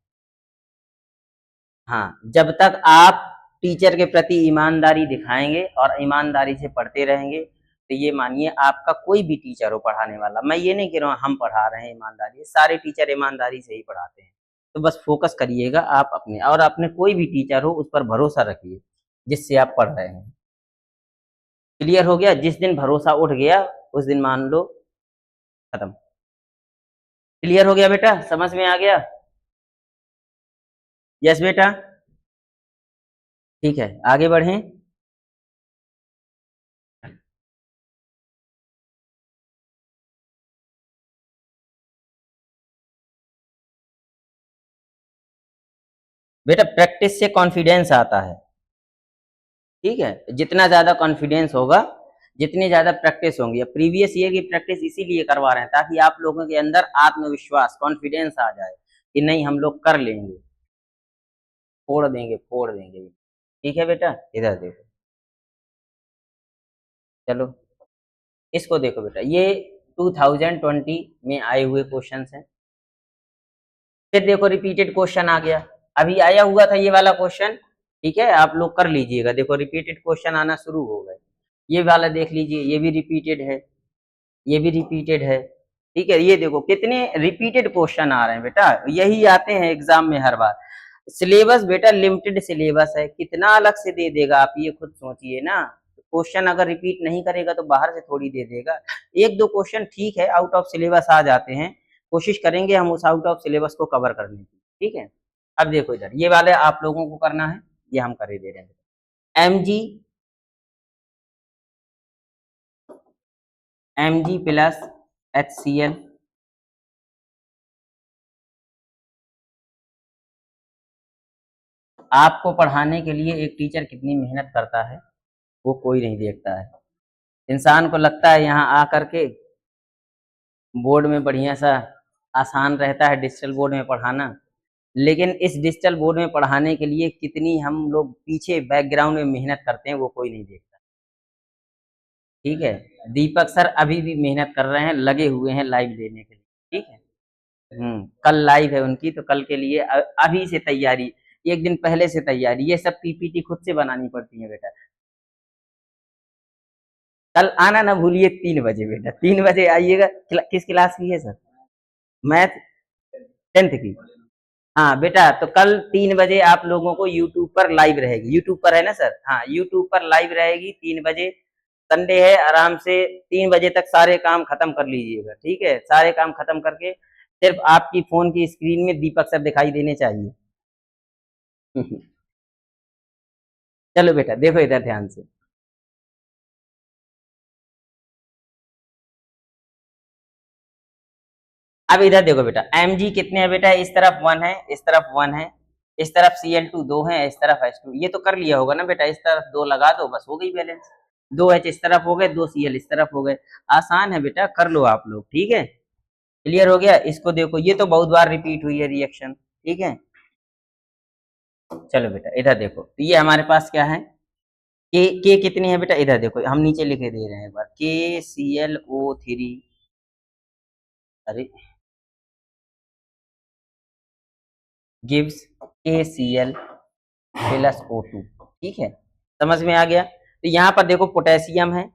हाँ, जब तक आप टीचर के प्रति ईमानदारी दिखाएंगे और ईमानदारी से पढ़ते रहेंगे, तो ये मानिए आपका कोई भी टीचर हो पढ़ाने वाला, मैं ये नहीं कह रहा हूँ हम पढ़ा रहे हैं ईमानदारी, सारे टीचर ईमानदारी से ही पढ़ाते हैं। तो बस फोकस करिएगा आप अपने, और अपने कोई भी टीचर हो उस पर भरोसा रखिए जिससे आप पढ़ रहे हैं। क्लियर हो गया? जिस दिन भरोसा उठ गया उस दिन मान लो खत्म। क्लियर हो गया बेटा? समझ में आ गया? यस बेटा, ठीक है, आगे बढ़ें। बेटा प्रैक्टिस से कॉन्फिडेंस आता है। ठीक है, जितना ज्यादा कॉन्फिडेंस होगा, जितनी ज्यादा प्रैक्टिस होंगी, अब प्रीवियस ईयर की प्रैक्टिस इसीलिए करवा रहे हैं ताकि आप लोगों के अंदर आत्मविश्वास, कॉन्फिडेंस आ जाए कि नहीं हम लोग कर लेंगे, फोड़ देंगे फोड़ देंगे। ठीक है बेटा, इधर देखो, चलो इसको देखो बेटा, ये 2020 में आए हुए क्वेश्चन हैं। फिर देखो रिपीटेड क्वेश्चन आ गया, अभी आया हुआ था ये वाला क्वेश्चन। ठीक है, आप लोग कर लीजिएगा, देखो रिपीटेड क्वेश्चन आना शुरू हो गए। ये वाला देख लीजिए, ये भी रिपीटेड है, ये भी रिपीटेड है। ठीक है, ये देखो कितने रिपीटेड क्वेश्चन आ रहे हैं बेटा, यही आते हैं एग्जाम में हर बार। सिलेबस बेटा लिमिटेड सिलेबस है, कितना अलग से दे देगा आप ये खुद सोचिए ना। क्वेश्चन अगर रिपीट नहीं करेगा तो बाहर से थोड़ी दे देगा। एक दो क्वेश्चन ठीक है आउट ऑफ सिलेबस आ जाते हैं, कोशिश करेंगे हम उस आउट ऑफ सिलेबस को कवर करने की, ठीक है। अब देखो इधर ये वाले आप लोगों को करना है, ये हम कर ही दे रहे हैं। Mg प्लस HCl, आपको पढ़ाने के लिए एक टीचर कितनी मेहनत करता है वो कोई नहीं देखता है। इंसान को लगता है यहाँ आकर के बोर्ड में बढ़िया सा आसान रहता है डिजिटल बोर्ड में पढ़ाना, लेकिन इस डिजिटल बोर्ड में पढ़ाने के लिए कितनी हम लोग पीछे बैकग्राउंड में मेहनत करते हैं वो कोई नहीं देखता, ठीक है। दीपक सर अभी भी मेहनत कर रहे हैं, लगे हुए हैं लाइव देने के लिए, ठीक है। कल लाइव है उनकी, तो कल के लिए अभी से तैयारी, एक दिन पहले से तैयारी। ये सब पीपीटी खुद से बनानी पड़ती है बेटा। कल आना ना भूलिए 3 बजे बेटा, 3 बजे आइएगा। किस क्लास की है सर? मैथ 10th की। हाँ बेटा, तो कल 3 बजे आप लोगों को यूट्यूब पर लाइव रहेगी। यूट्यूब पर है ना सर? हाँ, यूट्यूब पर लाइव रहेगी 3 बजे। संडे है, आराम से 3 बजे तक सारे काम खत्म कर लीजिएगा, ठीक है। सारे काम खत्म करके सिर्फ आपकी फोन की स्क्रीन में दीपक सर दिखाई देने चाहिए। चलो बेटा देखो इधर ध्यान से। अब इधर देखो बेटा, Mg कितने हैं बेटा? इस तरफ 1 है, इस तरफ 1 है, इस तरफ Cl2 2 है, इस तरफ H2। ये तो कर लिया होगा ना बेटा, इस तरफ 2 लगा दो, बस हो गई बैलेंस। 2H इस तरफ हो गए, 2Cl इस तरफ हो गए। आसान है बेटा, कर लो आप लोग, ठीक है। क्लियर हो गया? इसको देखो, ये तो बहुत बार रिपीट हुई है रिएक्शन, ठीक है। चलो बेटा इधर देखो, तो ये हमारे पास क्या है, के कितनी है बेटा? इधर देखो, हम नीचे लिखे दे रहे हैं एक बार, KClO3, अरे गिव्स KCl प्लस O2, ठीक है। समझ में आ गया? तो यहाँ पर देखो पोटेशियम है,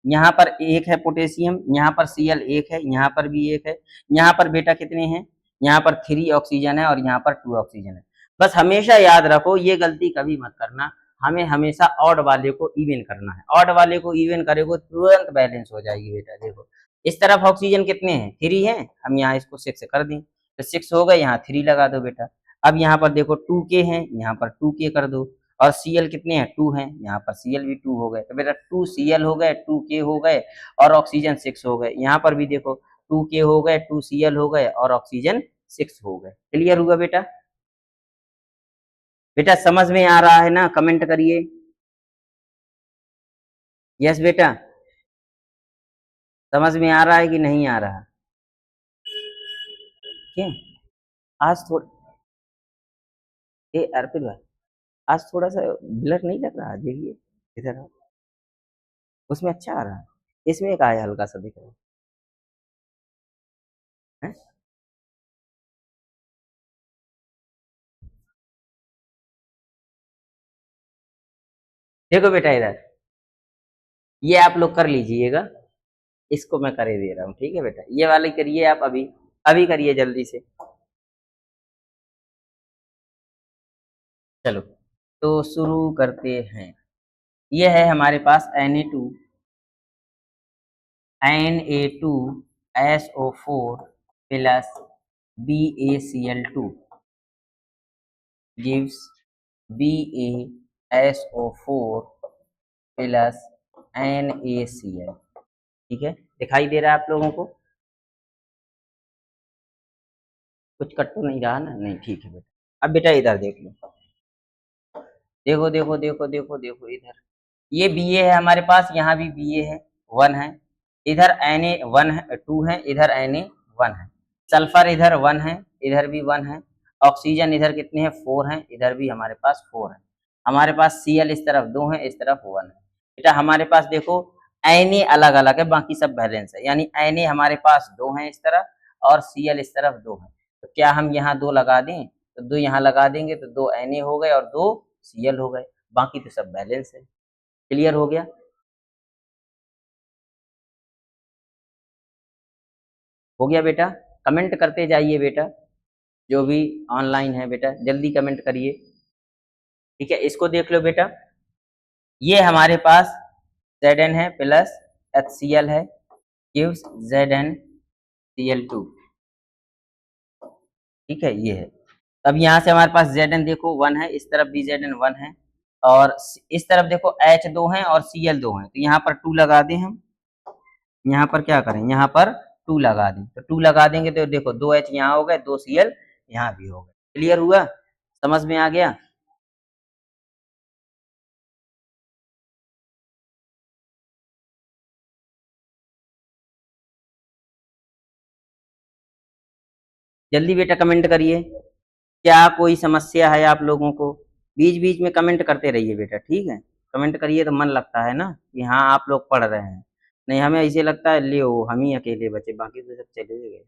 यहाँ पर 1 है पोटेशियम, यहाँ पर Cl 1 है, यहाँ पर भी 1 है। यहाँ पर बेटा कितने हैं? यहाँ पर 3 ऑक्सीजन है और यहाँ पर 2 ऑक्सीजन है। बस हमेशा याद रखो, ये गलती कभी मत करना, हमें हमेशा ऑड वाले को इवन करना है। ऑड वाले को इवन करेगो तुरंत बैलेंस हो जाएगी बेटा। देखो इस तरफ ऑक्सीजन कितने हैं? 3 है, हम यहाँ इसको 6 कर दें, तो 6 हो गए, यहाँ 3 लगा दो बेटा। अब यहाँ पर देखो 2K है, यहाँ पर 2K कर दो, और Cl कितने हैं? 2 हैं, यहाँ पर Cl भी 2 हो गए, तो बेटा 2Cl हो गए, 2K हो गए, और ऑक्सीजन 6 हो गए। यहाँ पर भी देखो 2K हो गए, 2Cl हो गए, और ऑक्सीजन 6 हो गए। क्लियर हुआ बेटा? बेटा समझ में आ रहा है ना? कमेंट करिए यस बेटा, समझ में आ रहा है कि नहीं आ रहा? क्या आज थोड़ा, ए अर्पित भाई, आज थोड़ा सा ब्लर नहीं लग रहा? देखिए इधर आओ। उसमें अच्छा आ रहा है, इसमें का है हल्का सा दिख रहा है। देखो बेटा इधर, ये आप लोग कर लीजिएगा, इसको मैं करे दे रहा हूँ, ठीक है बेटा। ये वाली करिए आप, अभी अभी करिए जल्दी से। चलो तो शुरू करते हैं। ये है हमारे पास Na2SO4 plus BaCl2 gives BaSO4 plus NaCl, ठीक है। दिखाई दे रहा है आप लोगों को? कुछ कट तो नहीं रहा ना? नहीं, ठीक है बेटा। अब बेटा इधर देख लो, देखो देखो देखो देखो देखो इधर, ये Ba है हमारे पास, यहाँ भी Ba है, 1 है। इधर Na 1 है, 2 है, इधर Na 1 है। सल्फर इधर 1 है, इधर भी 1 है। ऑक्सीजन इधर कितने हैं? 4 हैं, इधर भी हमारे पास 4 है। हमारे पास Cl इस तरफ 2 है, इस तरफ 1 है। बेटा हमारे पास देखो Na अलग अलग है, बाकी सब बैलेंस है, यानी Na हमारे पास 2 है इस तरफ, और Cl इस तरफ 2 है। तो क्या हम यहाँ 2 लगा दें? तो 2 यहाँ लगा देंगे तो 2 Na हो गए और 2 Cl हो गए, बाकी तो सब बैलेंस है। क्लियर हो गया? हो गया बेटा? कमेंट करते जाइए बेटा, जो भी ऑनलाइन है बेटा जल्दी कमेंट करिए, ठीक है। इसको देख लो बेटा, ये हमारे पास Zn है प्लस HCl है, गिव्स ZnCl2, ठीक है, ये है। अब यहाँ से हमारे पास Zn देखो 1 है, इस तरफ भी Zn 1 है और इस तरफ देखो H 2 है और Cl 2 है, तो यहाँ पर 2 लगा दें हम। यहाँ पर क्या करें, यहाँ पर 2 लगा दें, तो 2 लगा देंगे तो देखो 2 H यहाँ हो गए, 2 Cl यहाँ भी हो गए। क्लियर हुआ, समझ में आ गया? जल्दी बेटा कमेंट करिए, क्या कोई समस्या है आप लोगों को? बीच बीच में कमेंट करते रहिए बेटा, ठीक है? कमेंट करिए तो मन लगता है ना कि हाँ आप लोग पढ़ रहे हैं, नहीं हमें ऐसे लगता है ले हम ही अकेले बचे, बाकी तो सब चले गए।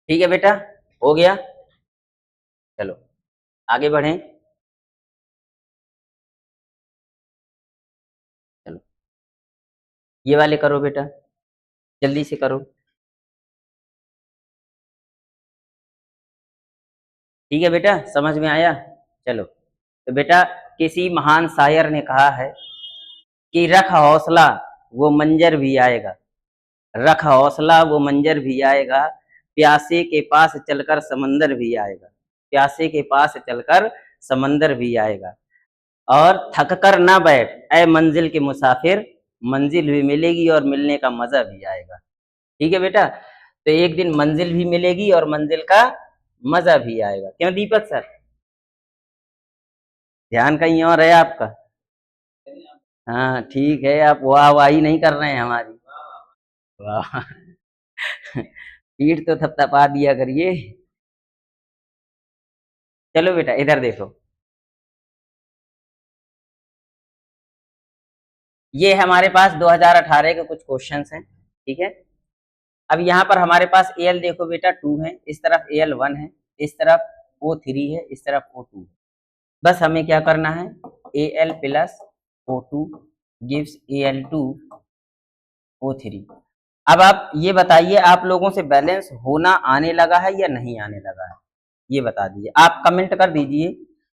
ठीक है बेटा, हो गया, चलो आगे बढ़ें। चलो ये वाले करो बेटा, जल्दी से करो। ठीक है बेटा, समझ में आया? चलो तो बेटा, किसी महान शायर ने कहा है कि रख हौसला वो मंजर भी आएगा, रख हौसला वो मंजर भी आएगा, प्यासे के पास चलकर समंदर भी आएगा, प्यासे के पास चलकर समंदर भी आएगा। और थक कर ना बैठ ऐ मंजिल के मुसाफिर, मंजिल भी मिलेगी और मिलने का मजा भी आएगा। ठीक है बेटा, तो एक दिन मंजिल भी मिलेगी और मंजिल का मजा भी आएगा। क्यों दीपक सर, ध्यान कहीं और है आपका? हाँ ठीक है, आप वाह वाही नहीं कर रहे हैं हमारी। वाह पीठ तो थपथपा दिया करिए। चलो बेटा इधर देखो, ये हमारे पास 2018 के कुछ क्वेश्चंस हैं, ठीक है? अब यहाँ पर हमारे पास एल देखो बेटा 2 है, इस तरफ एल 1 है, इस तरफ O3 है, इस तरफ O2 है। बस हमें क्या करना है, Al plus O2 gives Al2O3। अब आप ये बताइए, आप लोगों से बैलेंस होना आने लगा है या नहीं आने लगा है, ये बता दीजिए। आप कमेंट कर दीजिए,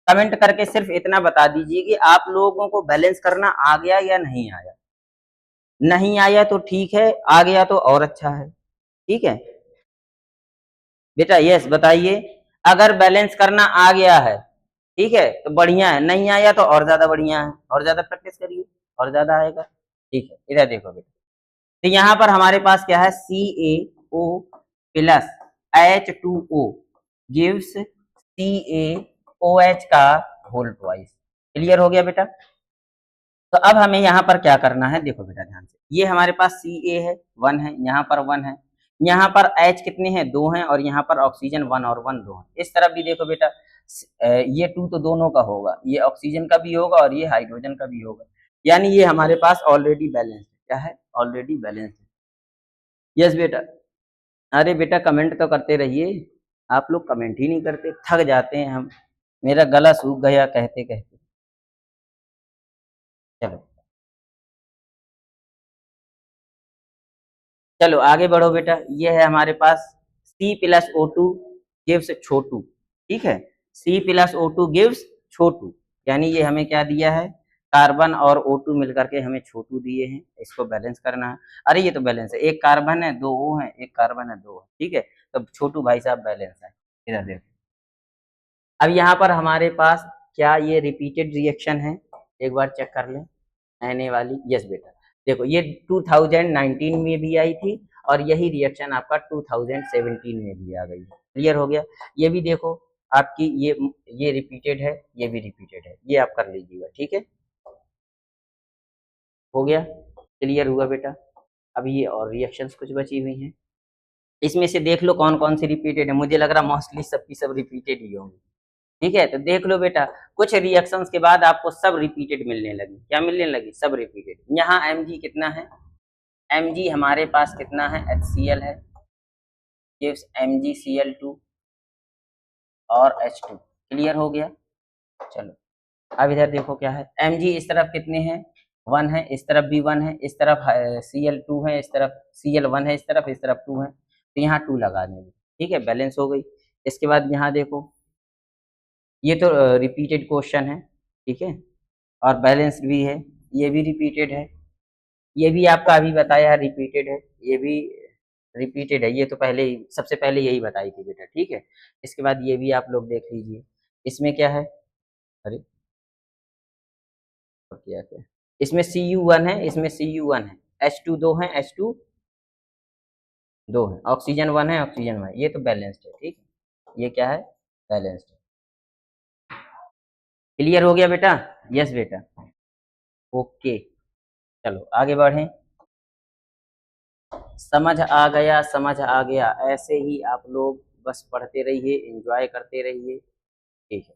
कमेंट करके सिर्फ इतना बता दीजिए कि आप लोगों को बैलेंस करना आ गया या नहीं आया। नहीं आया तो ठीक है, आ गया तो और अच्छा है, ठीक है बेटा? यस बताइए, अगर बैलेंस करना आ गया है, ठीक है तो बढ़िया है, नहीं आया तो और ज्यादा बढ़िया है, और ज्यादा प्रैक्टिस करिए और ज्यादा आएगा। ठीक है, इधर देखो बेटा, तो यहाँ पर हमारे पास क्या है, CaO plus H2O gives CaOH का होल ट्वाइस। क्लियर हो गया बेटा? तो अब हमें यहाँ पर क्या करना है, देखो बेटा ध्यान से, ये हमारे पास Ca है 1 है, यहाँ पर 1 है, यहाँ पर H कितने हैं 2 हैं, और यहाँ पर ऑक्सीजन 1 और 1 2 है। इस तरफ भी देखो बेटा, ये 2 तो दोनों का होगा, ये ऑक्सीजन का भी होगा और ये हाइड्रोजन का भी होगा, यानी ये हमारे पास ऑलरेडी बैलेंस है। क्या है? ऑलरेडी बैलेंस है। यस बेटा, अरे बेटा कमेंट तो करते रहिए, आप लोग कमेंट ही नहीं करते, थक जाते हैं हम, मेरा गला सूख गया कहते कहते। चलो चलो आगे बढ़ो बेटा, ये है हमारे पास C प्लस O2 गिव्स छोटू, ठीक है? C प्लस O2 गिव्स छोटू, यानी ये हमें क्या दिया है, कार्बन और O2 मिलकर के हमें छोटू दिए हैं, इसको बैलेंस करना है। अरे ये तो बैलेंस है, एक कार्बन है 2 O है, एक कार्बन है 2 है, ठीक है? तो छोटू भाई साहब बैलेंस है। इधर देखो, अब यहाँ पर हमारे पास क्या ये रिपीटेड रिएक्शन है, एक बार चेक कर लें। Na वाली, यस बेटा। देखो ये 2019 में भी आई थी और यही रिएक्शन आपका 2017 में भी आ गई है। क्लियर हो गया? ये भी देखो आपकी ये रिपीटेड है, ये भी रिपीटेड है, ये आप कर लीजिएगा, ठीक है? हो गया? क्लियर हुआ बेटा? अब ये और रिएक्शंस कुछ बची हुई हैं, इसमें से देख लो कौन कौन सी रिपीटेड है। मुझे लग रहा मोस्टली सबकी सब रिपीटेड ही होंगी। ठीक है, तो देख लो बेटा, कुछ रिएक्शंस के बाद आपको सब रिपीटेड मिलने लगी। क्या मिलने लगी? सब रिपीटेड। यहाँ Mg कितना है? Mg हमारे पास कितना है? HCl है, गिव्स MgCl2 और H2। क्लियर हो गया? चलो अब इधर देखो क्या है। Mg इस तरफ कितने हैं? 1 है, इस तरफ भी 1 है, इस तरफ Cl2 है, इस तरफ Cl1 है, इस तरफ 2 है, तो यहाँ 2 लगा देंगे। ठीक है, बैलेंस हो गई। इसके बाद यहाँ देखो, ये तो रिपीटेड क्वेश्चन है, ठीक है, और बैलेंस्ड भी है, ये भी रिपीटेड है, ये भी आपका अभी बताया रिपीटेड है, ये भी रिपीटेड है, ये तो पहले ही सबसे पहले यही बताई थी बेटा, ठीक है। इसके बाद ये भी आप लोग देख लीजिए, इसमें क्या है? अरे क्या क्या, इसमें Cu1 है, इसमें Cu1 है, H2 दो है, H2 दो है, ऑक्सीजन 1 है, ऑक्सीजन 1 है, ये तो बैलेंस्ड है, ठीक है, ये क्या है? बैलेंस्ड है। क्लियर हो गया बेटा? यस बेटा। ओके, चलो आगे बढ़ें। समझ आ गया, समझ आ गया, ऐसे ही आप लोग बस पढ़ते रहिए, एंजॉय करते रहिए, ठीक है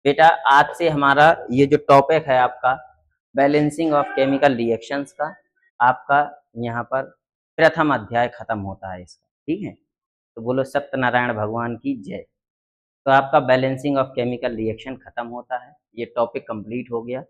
बेटा। आज से हमारा ये जो टॉपिक है आपका बैलेंसिंग ऑफ केमिकल रिएक्शंस का, आपका यहाँ पर प्रथम अध्याय खत्म होता है इसका, ठीक है। तो बोलो सत्यनारायण भगवान की जय। तो आपका बैलेंसिंग ऑफ केमिकल रिएक्शन खत्म होता है, ये टॉपिक कंप्लीट हो गया।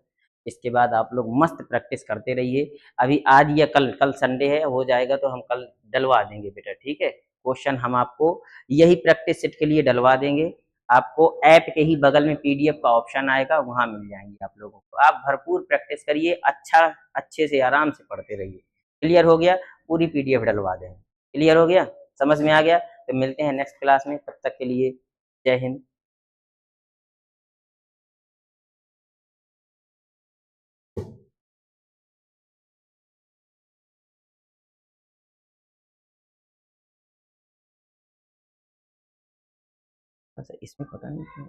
इसके बाद आप लोग मस्त प्रैक्टिस करते रहिए। अभी आज या कल, कल संडे है, हो जाएगा तो हम कल डलवा देंगे बेटा, ठीक है। क्वेश्चन हम आपको यही प्रैक्टिस सेट के लिए डलवा देंगे। आपको ऐप के ही बगल में पीडीएफ का ऑप्शन आएगा, वहां मिल जाएंगे आप लोगों को। आप भरपूर प्रैक्टिस करिए, अच्छे से आराम से पढ़ते रहिए। क्लियर हो गया? पूरी पीडीएफ डलवा देंगे। क्लियर हो गया? समझ में आ गया? तो मिलते हैं नेक्स्ट क्लास में, तब तक के लिए जय हिंद। अच्छा, इसमें पता नहीं क्यों